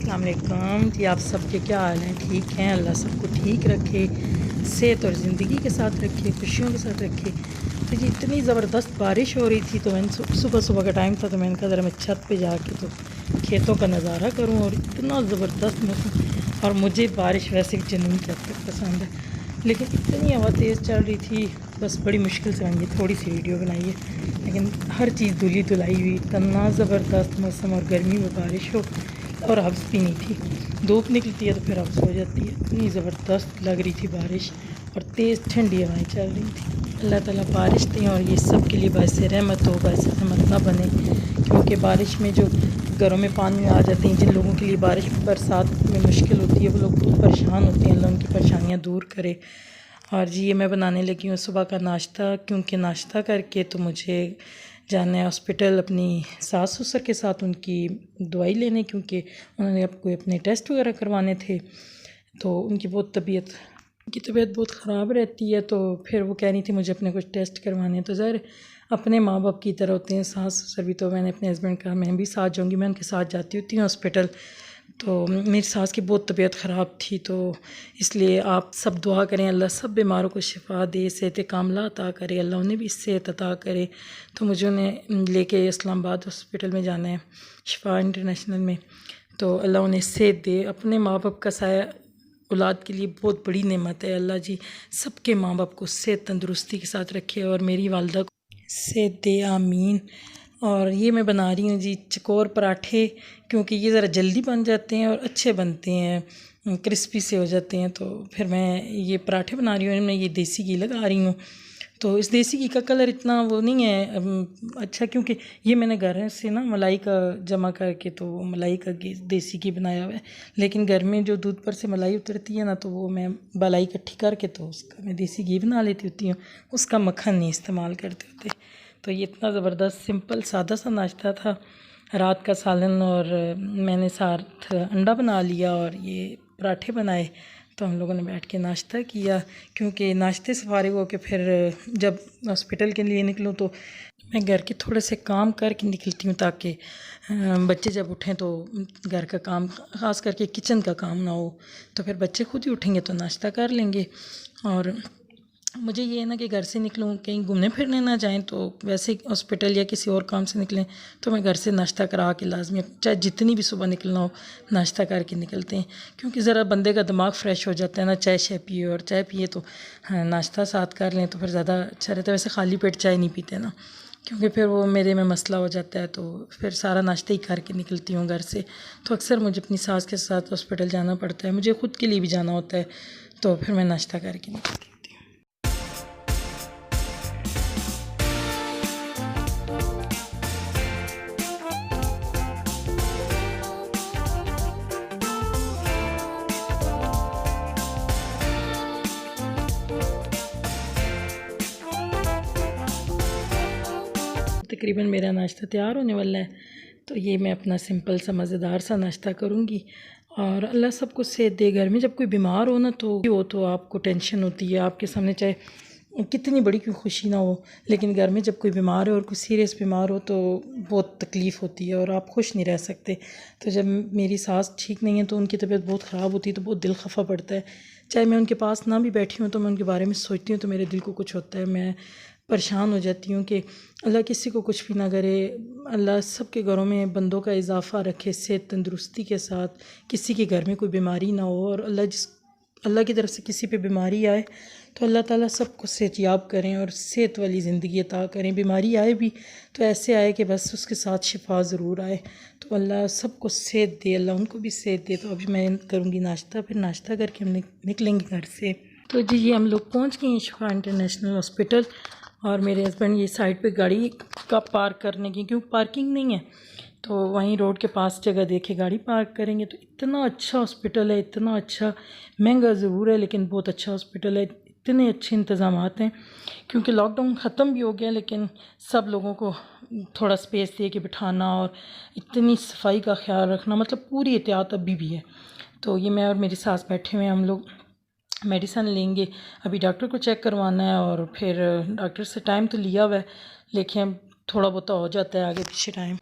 अस्सलाम वालेकुम जी। आप सबके क्या हाल हैं? ठीक हैं? अल्लाह सबको ठीक रखे, सेहत और ज़िंदगी के साथ रखे, खुशियों के साथ रखे। तो जी इतनी ज़बरदस्त बारिश हो रही थी, तो मैंने सुबह सुबह का टाइम था, तो मैंने कहा ज़रा मैं छत पे जाके तो खेतों का नज़ारा करूं। और इतना ज़बरदस्त मौसम, और मुझे बारिश वैसे भी जुनून के हद तक पसंद है, लेकिन इतनी हवा तेज़ चल रही थी, बस बड़ी मुश्किल से मैंने थोड़ी सी वीडियो बनाई है। लेकिन हर चीज़ धुली धुलाई हुई, इतना ज़बरदस्त मौसम, और गर्मी में बारिश हो और हब्स भी नहीं थी। धूप निकलती है तो फिर हब्स हो जाती है। इतनी ज़बरदस्त लग रही थी बारिश, और तेज़ ठंडी हवाएं चल रही थी। अल्लाह ताला बारिश दें और ये सब के लिए बाइस रहमत हो, बाइस रहमत ना बने, क्योंकि बारिश में जो घरों में पानी आ जाते हैं, जिन लोगों के लिए बारिश बरसात में मुश्किल होती है, वो लोग बहुत परेशान होते हैं। अल्लाह उनकी परेशानियाँ दूर करे। और जी ये मैं बनाने लगी हूँ सुबह का नाश्ता, क्योंकि नाश्ता करके तो मुझे जाना है हॉस्पिटल अपनी सास ससुर के साथ उनकी दवाई लेने, क्योंकि उन्होंने कोई अपने टेस्ट वगैरह करवाने थे। तो उनकी तबीयत बहुत ख़राब रहती है, तो फिर वो कह रही थी मुझे अपने कुछ टेस्ट करवाने हैं। तो ज़ाहिर अपने माँ बाप की तरह होते हैं सास ससुर भी। तो मैंने अपने हस्बैंड कहा मैं भी साथ जाऊँगी, मैं उनके साथ जाती होती हूँ हॉस्पिटल। तो मेरी सास की बहुत तबीयत ख़राब थी, तो इसलिए आप सब दुआ करें, अल्लाह सब बीमारों को शिफा दे, सेहत कामला अता करे, अल्लाह उन्हें भी सेहत अता करे। तो मुझे उन्हें लेके इस्लामाबाद हॉस्पिटल में जाना है, शिफा इंटरनेशनल में। तो अल्लाह उन्हें सेहत दे। अपने माँ बाप का साया औलाद के लिए बहुत बड़ी नेमत है। अल्लाह जी सबके माँ बाप को सेहत तंदुरुस्ती के साथ रखे, और मेरी वालदा को सेहत दे, आमीन। और ये मैं बना रही हूँ जी चकोर पराठे, क्योंकि ये ज़रा जल्दी बन जाते हैं और अच्छे बनते हैं, क्रिस्पी से हो जाते हैं। तो फिर मैं ये पराठे बना रही हूँ, मैं ये देसी घी लगा रही हूँ। तो इस देसी घी का कलर इतना वो नहीं है अच्छा, क्योंकि ये मैंने घर से ना मलाई का जमा करके, तो मलाई का घी देसी घी बनाया हुआ है। लेकिन घर में जो दूध पर से मलाई उतरती है ना, तो वो मैं मलाई इकट्ठी करके तो उसका मैं देसी घी बना लेती होती हूँ, उसका मक्खन नहीं इस्तेमाल करते होते। तो ये इतना ज़बरदस्त सिंपल सादा सा नाश्ता था, रात का सालन, और मैंने साथ अंडा बना लिया और ये पराठे बनाए। तो हम लोगों ने बैठ के नाश्ता किया, क्योंकि नाश्ते से फारिग होकर फिर जब हॉस्पिटल के लिए निकलूँ तो मैं घर के थोड़े से काम करके निकलती हूँ, ताकि बच्चे जब उठें तो घर का काम, ख़ास करके किचन का काम ना हो। तो फिर बच्चे खुद ही उठेंगे तो नाश्ता कर लेंगे। और मुझे ये है ना कि घर से निकलूँ कहीं घूमने फिरने ना जाएं, तो वैसे हॉस्पिटल या किसी और काम से निकलें तो मैं घर से नाश्ता करा के लाजमी, चाहे जितनी भी सुबह निकलना हो नाश्ता करके निकलते हैं, क्योंकि ज़रा बंदे का दिमाग फ्रेश हो जाता है ना, चाय शाय पिए, और चाय पिए तो हाँ नाश्ता साथ कर लें तो फिर ज़्यादा अच्छा रहता है। वैसे खाली पेट चाय नहीं पीते ना, क्योंकि फिर वो मेरे में मसला हो जाता है। तो फिर सारा नाश्ता ही करके निकलती हूँ घर से। तो अक्सर मुझे अपनी सास के साथ हॉस्पिटल जाना पड़ता है, मुझे ख़ुद के लिए भी जाना होता है, तो फिर मैं नाश्ता करके निकलती हूँ। तकरीबन मेरा नाश्ता तैयार होने वाला है, तो ये मैं अपना सिंपल सा मज़ेदार सा नाश्ता करूँगी। और अल्लाह सबको सेहत दे। घर में जब कोई बीमार हो ना, तो आपको टेंशन होती है, आपके सामने चाहे कितनी बड़ी कोई खुशी ना हो, लेकिन घर में जब कोई बीमार है और कोई सीरियस बीमार हो तो बहुत तकलीफ़ होती है और आप खुश नहीं रह सकते। तो जब मेरी सास ठीक नहीं है, तो उनकी तबीयत बहुत ख़राब होती है, तो बहुत दिल खफा पड़ता है। चाहे मैं उनके पास ना भी बैठी हूँ, तो मैं उनके बारे में सोचती हूँ तो मेरे दिल को कुछ होता है, मैं परेशान हो जाती हूँ कि अल्लाह किसी को कुछ भी ना करे, अल्लाह सबके घरों में बंदों का इजाफ़ा रखे सेहत तंदुरुस्ती के साथ, किसी के घर में कोई बीमारी ना हो। और अल्लाह की तरफ से किसी पे बीमारी आए तो अल्लाह ताला सबको सेहतयाब करें और सेहत वाली ज़िंदगी अता करें। बीमारी आए भी तो ऐसे आए कि बस उसके साथ शिफा ज़रूर आए। तो अल्लाह सबको सेहत दे, अल्लाह उनको भी सेहत दे। तो अभी मैं करूँगी नाश्ता, फिर नाश्ता करके हम निकलेंगे घर से। तो जी ये हम लोग पहुँच गए हैं शिफा इंटरनेशनल हॉस्पिटल, और मेरे हस्बैंड ये साइड पे गाड़ी का पार्क करने की, क्योंकि पार्किंग नहीं है, तो वहीं रोड के पास जगह देखे गाड़ी पार्क करेंगे। तो इतना अच्छा हॉस्पिटल है, इतना अच्छा, महंगा ज़रूर है लेकिन बहुत अच्छा हॉस्पिटल है, इतने अच्छे इंतज़ामात हैं। क्योंकि लॉकडाउन ख़त्म भी हो गया, लेकिन सब लोगों को थोड़ा स्पेस दे के बिठाना और इतनी सफाई का ख्याल रखना, मतलब पूरी एहतियात अभी भी है। तो ये मैं और मेरी सास बैठे हुए हैं, हम लोग मेडिसन लेंगे। अभी डॉक्टर को चेक करवाना है, और फिर डॉक्टर से टाइम तो लिया हुआ है, लेकिन थोड़ा बहुत हो जाता है आगे पीछे टाइम।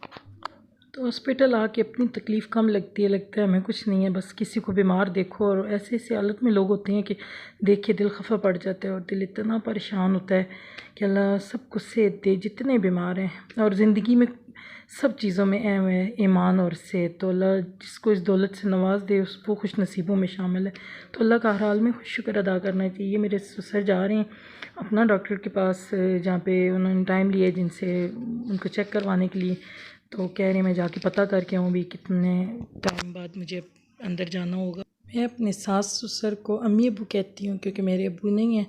तो हॉस्पिटल आके अपनी तकलीफ़ कम लगती है, लगता है हमें कुछ नहीं है, बस किसी को बीमार देखो और ऐसे ऐसी हालत में लोग होते हैं कि देख के दिल खफा पड़ जाता है और दिल इतना परेशान होता है कि अल्लाह सबको सेहत दे जितने बीमार हैं। और ज़िंदगी में सब चीज़ों में अहम है ईमान और सेहत, तो अल्लाह जिसको इस दौलत से नवाज दे उसको खुश नसीबों में शामिल है। तो अल्लाह का हर हाल में शुक्र अदा करना चाहिए। मेरे ससुर जा रहे हैं अपना डॉक्टर के पास, जहाँ पे उन्होंने टाइम लिया जिनसे उनको चेक करवाने के लिए, तो कह रहे हैं मैं जाके पता करके आऊँ भी कितने टाइम बाद मुझे अंदर जाना होगा। मैं अपने सास ससुर को अम्मी अबू कहती हूँ क्योंकि मेरे अबू नहीं हैं।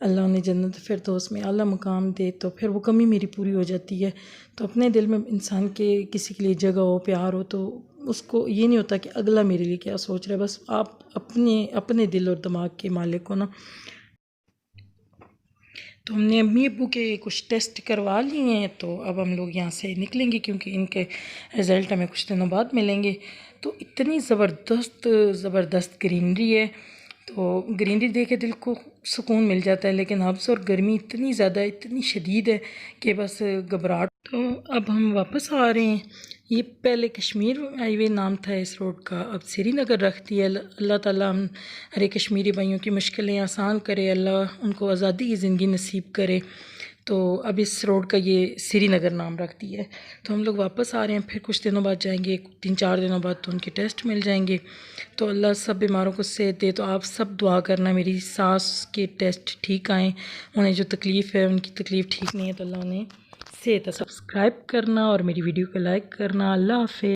अल्लाह उन्हें जन्नत फिरदौस में आला मुकाम दे, तो फिर वो कमी मेरी पूरी हो जाती है। तो अपने दिल में इंसान के किसी के लिए जगह हो, प्यार हो, तो उसको ये नहीं होता कि अगला मेरे लिए क्या सोच रहा है। बस आप अपने अपने दिल और दिमाग के मालिक हो ना। तो हमने अम्मी अब्बू के कुछ टेस्ट करवा लिए हैं, तो अब हम लोग यहाँ से निकलेंगे क्योंकि इनके रिज़ल्ट हमें कुछ दिनों बाद मिलेंगे। तो इतनी ज़बरदस्त ग्रीनरी है, तो ग्रीनरी देख के दिल को सुकून मिल जाता है। लेकिन हब्स और गर्मी इतनी ज़्यादा इतनी शदीद है कि बस घबराहट। तो अब हम वापस आ रहे हैं। ये पहले कश्मीर हाईवे नाम था इस रोड का, अब श्रीनगर रख दिया। अल्लाह ताला हम हरे कश्मीरी भाइयों की मुश्किलें आसान करे, अल्लाह उनको आज़ादी की ज़िंदगी नसीब करे। तो अब इस रोड का ये श्रीनगर नाम रख दिया है। तो हम लोग वापस आ रहे हैं, फिर कुछ दिनों बाद जाएंगे, 3-4 दिनों बाद तो उनके टेस्ट मिल जाएंगे। तो अल्लाह सब बीमारों को सेहत दे। तो आप सब दुआ करना मेरी सास के टेस्ट ठीक आएँ, उन्हें जो तकलीफ़ है उनकी तकलीफ़ ठीक नहीं है तो अल्लाह उन्हें सेहत। सब्सक्राइब करना और मेरी वीडियो को लाइक करना। अल्लाह हाफ़िज़।